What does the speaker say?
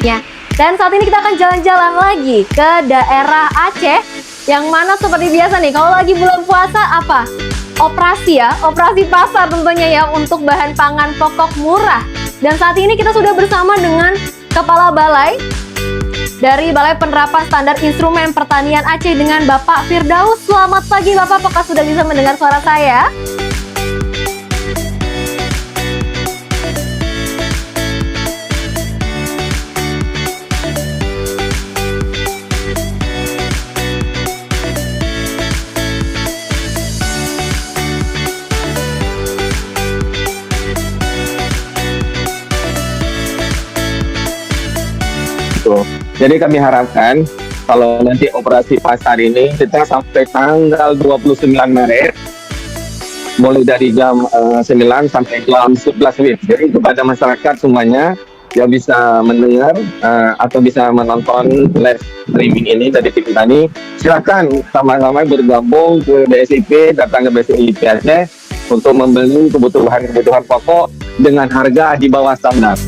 Ya. Dan saat ini kita akan jalan-jalan lagi ke daerah Aceh, yang mana seperti biasa nih, kalau lagi bulan puasa apa? Operasi ya, operasi pasar tentunya ya untuk bahan pangan pokok murah. Dan saat ini kita sudah bersama dengan Kepala Balai dari Balai Penerapan Standar Instrumen Pertanian Aceh dengan Bapak Firdaus. Selamat pagi Bapak, apakah sudah bisa mendengar suara saya? Jadi kami harapkan kalau nanti operasi pasar ini kita sampai tanggal 29 Maret mulai dari jam 9 sampai jam 11 WIB. Jadi kepada masyarakat semuanya yang bisa mendengar atau bisa menonton live streaming ini dari TV Tani, silakan sama-sama bergabung ke BSIP, datang ke BSIP Aceh untuk membeli kebutuhan pokok dengan harga di bawah standar.